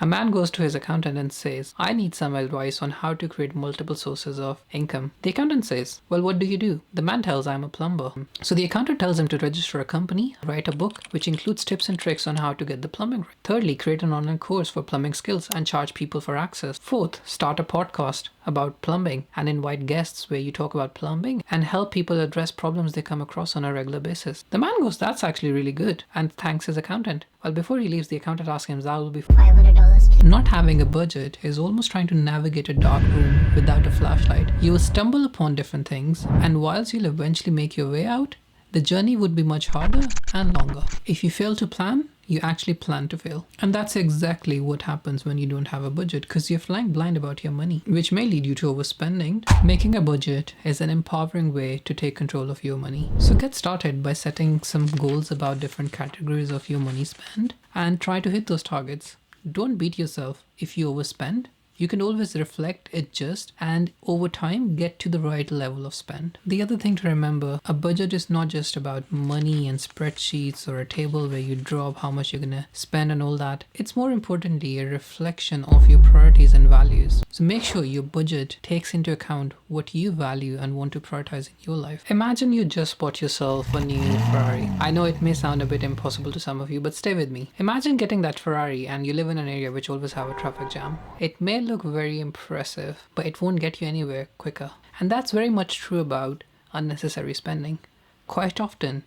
A man goes to his accountant and says, I need some advice on how to create multiple sources of income. The accountant says, well, what do you do? The man tells, I'm a plumber. So the accountant tells him to register a company, write a book, which includes tips and tricks on how to get the plumbing right. Thirdly, create an online course for plumbing skills and charge people for access. Fourth, start a podcast about plumbing and invite guests where you talk about plumbing and help people address problems they come across on a regular basis. The man goes, that's actually really good, and thanks his accountant. Well, before he leaves, the accountant asks him, that will be $500. Not having a budget is almost trying to navigate a dark room without a flashlight. You will stumble upon different things, and whilst you'll eventually make your way out, the journey would be much harder and longer. If you fail to plan, you actually plan to fail. And that's exactly what happens when you don't have a budget, because you're flying blind about your money, which may lead you to overspending. Making a budget is an empowering way to take control of your money. So get started by setting some goals about different categories of your money spent and try to hit those targets. Don't beat yourself if you overspend. You can always reflect, adjust, and over time get to the right level of spend. The other thing to remember, a budget is not just about money and spreadsheets or a table where you draw up how much you're gonna spend and all that. It's more importantly a reflection of your priorities and values. So make sure your budget takes into account what you value and want to prioritize in your life. Imagine you just bought yourself a new Ferrari. I know it may sound a bit impossible to some of you, but stay with me. Imagine getting that Ferrari and you live in an area which always have a traffic jam. It may look very impressive, but it won't get you anywhere quicker. And that's very much true about unnecessary spending. Quite often,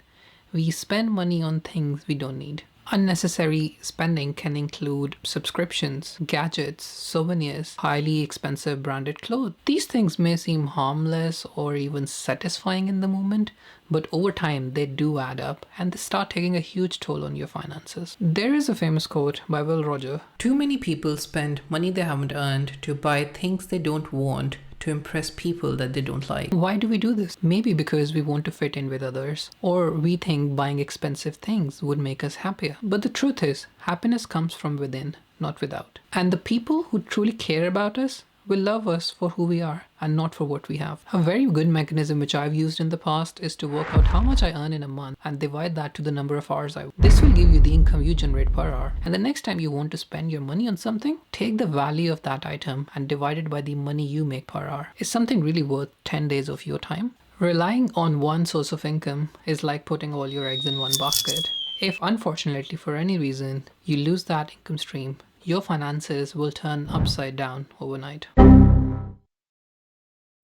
we spend money on things we don't need. Unnecessary spending can include subscriptions, gadgets, souvenirs, highly expensive branded clothes. These things may seem harmless or even satisfying in the moment, but over time they do add up and they start taking a huge toll on your finances. There is a famous quote by Will Rogers: too many people spend money they haven't earned to buy things they don't want to impress people that they don't like. Why do we do this? Maybe because we want to fit in with others, or we think buying expensive things would make us happier. But the truth is, happiness comes from within, not without. And the people who truly care about us will love us for who we are and not for what we have. A very good mechanism which I've used in the past is to work out how much I earn in a month and divide that to the number of hours I work. This will give you the income you generate per hour. And the next time you want to spend your money on something, take the value of that item and divide it by the money you make per hour. Is something really worth 10 days of your time? Relying on one source of income is like putting all your eggs in one basket. If unfortunately for any reason you lose that income stream, your finances will turn upside down overnight.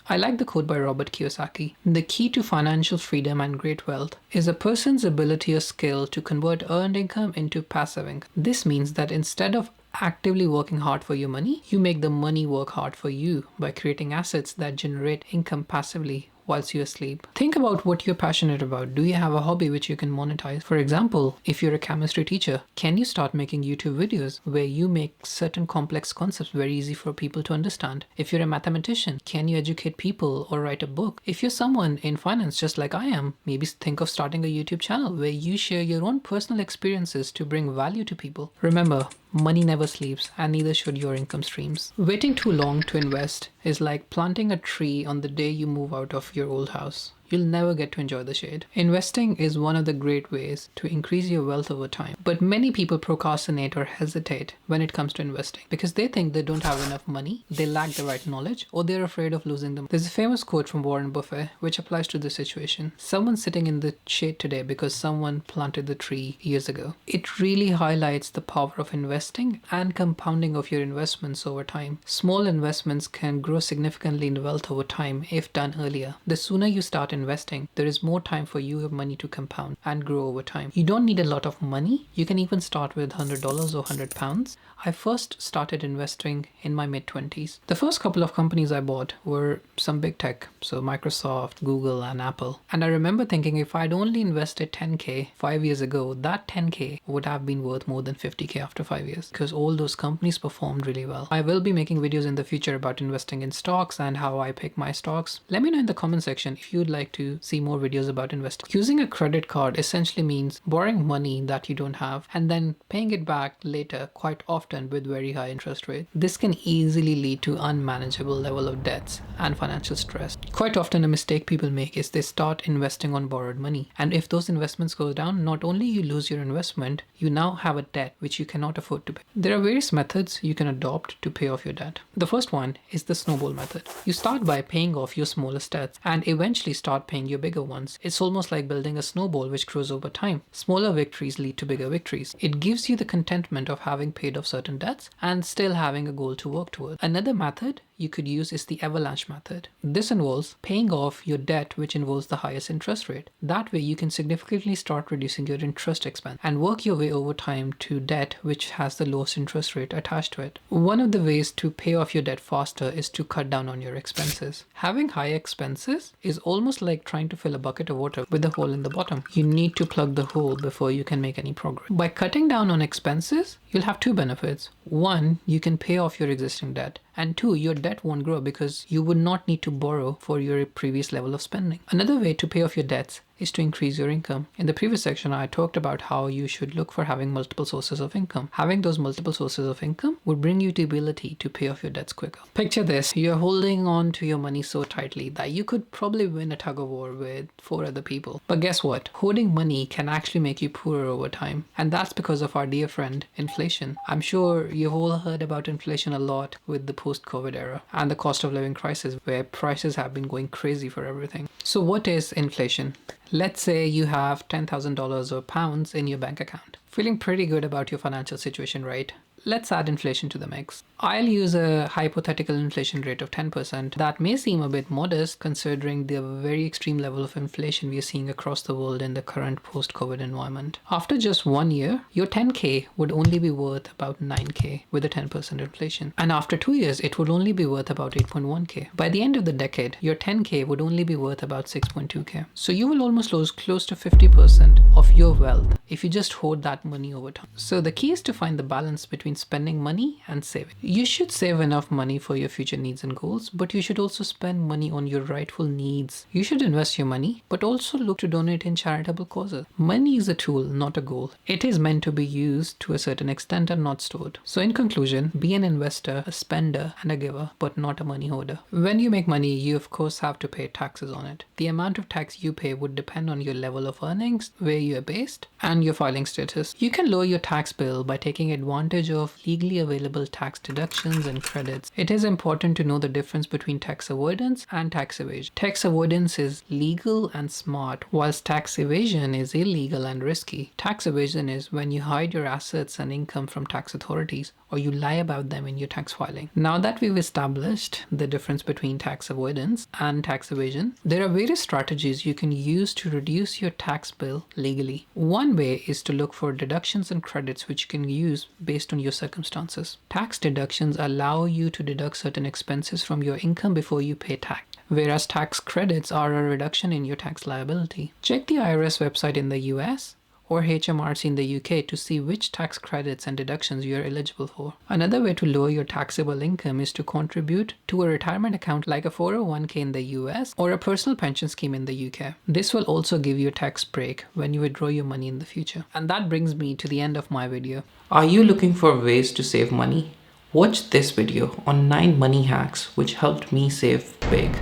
I like the quote by Robert Kiyosaki. The key to financial freedom and great wealth is a person's ability or skill to convert earned income into passive income. This means that instead of actively working hard for your money, you make the money work hard for you by creating assets that generate income passively whilst you sleep. Think about what you're passionate about. Do you have a hobby which you can monetize? For example, if you're a chemistry teacher, can you start making YouTube videos where you make certain complex concepts very easy for people to understand? If you're a mathematician, can you educate people or write a book? If you're someone in finance just like I am, maybe think of starting a YouTube channel where you share your own personal experiences to bring value to people. Remember, money never sleeps, and neither should your income streams. Waiting too long to invest is like planting a tree on the day you move out of your old house. You'll never get to enjoy the shade. Investing is one of the great ways to increase your wealth over time. But many people procrastinate or hesitate when it comes to investing because they think they don't have enough money, they lack the right knowledge, or they're afraid of losing them. There's a famous quote from Warren Buffett which applies to this situation. Someone's sitting in the shade today because someone planted the tree years ago. It really highlights the power of investing and compounding of your investments over time. Small investments can grow significantly in wealth over time if done earlier. The sooner you start investing, there is more time for your money to compound and grow over time. You don't need a lot of money. You can even start with $100 or £100. I first started investing in my mid-20s. The first couple of companies I bought were some big tech, so Microsoft, Google, and Apple. And I remember thinking if I'd only invested 10K 5 years ago, that 10K would have been worth more than 50K after 5 years because all those companies performed really well. I will be making videos in the future about investing in stocks and how I pick my stocks. Let me know in the comment section if you'd like like to see more videos about investing. Using a credit card essentially means borrowing money that you don't have and then paying it back later, quite often with very high interest rates. This can easily lead to unmanageable level of debts and financial stress. Quite often a mistake people make is they start investing on borrowed money. And if those investments go down, not only you lose your investment, you now have a debt which you cannot afford to pay. There are various methods you can adopt to pay off your debt. The first one is the snowball method. You start by paying off your smallest debts and eventually start paying your bigger ones. It's almost like building a snowball which grows over time. Smaller victories lead to bigger victories. It gives you the contentment of having paid off certain debts and still having a goal to work towards. Another method you could use is the avalanche method. This involves paying off your debt which involves the highest interest rate. That way you can significantly start reducing your interest expense and work your way over time to debt which has the lowest interest rate attached to it. One of the ways to pay off your debt faster is to cut down on your expenses. Having high expenses is almost like trying to fill a bucket of water with a hole in the bottom. You need to plug the hole before you can make any progress. By cutting down on expenses, you'll have two benefits. One, you can pay off your existing debt. And two, your debt won't grow because you would not need to borrow for your previous level of spending. Another way to pay off your debts is to increase your income. In the previous section, I talked about how you should look for having multiple sources of income. Having those multiple sources of income would bring you the ability to pay off your debts quicker. Picture this, you're holding on to your money so tightly that you could probably win a tug of war with 4 other people. But guess what? Hoarding money can actually make you poorer over time. And that's because of our dear friend, inflation. I'm sure you've all heard about inflation a lot with the post-COVID era and the cost of living crisis where prices have been going crazy for everything. So what is inflation? Let's say you have $10,000 or pounds in your bank account. Feeling pretty good about your financial situation, right? Let's add inflation to the mix. I'll use a hypothetical inflation rate of 10%. That may seem a bit modest considering the very extreme level of inflation we are seeing across the world in the current post-COVID environment. After just 1 year, your 10K would only be worth about 9K with a 10% inflation. And after 2 years, it would only be worth about 8.1K. By the end of the decade, your 10K would only be worth about 6.2K. So you will almost lose close to 50% of your wealth if you just hoard that money over time. So the key is to find the balance between spending money and saving. You should save enough money for your future needs and goals, but you should also spend money on your rightful needs. You should invest your money, but also look to donate in charitable causes. Money is a tool, not a goal. It is meant to be used to a certain extent and not stored. So in conclusion, be an investor, a spender, and a giver, but not a money hoarder. When you make money, you of course have to pay taxes on it. The amount of tax you pay would depend on your level of earnings, where you are based, and your filing status. You can lower your tax bill by taking advantage of legally available tax deductions and credits. It is important to know the difference between tax avoidance and tax evasion. Tax avoidance is legal and smart, whilst tax evasion is illegal and risky. Tax evasion is when you hide your assets and income from tax authorities or you lie about them in your tax filing. Now that we've established the difference between tax avoidance and tax evasion, there are various strategies you can use to reduce your tax bill legally. One way is to look for deductions and credits which you can use based on your circumstances. Tax deductions allow you to deduct certain expenses from your income before you pay tax, whereas tax credits are a reduction in your tax liability. Check the IRS website in the US or HMRC in the UK to see which tax credits and deductions you are eligible for. Another way to lower your taxable income is to contribute to a retirement account like a 401k in the US or a personal pension scheme in the UK. This will also give you a tax break when you withdraw your money in the future. And that brings me to the end of my video. Are you looking for ways to save money? Watch this video on 9 money hacks which helped me save big.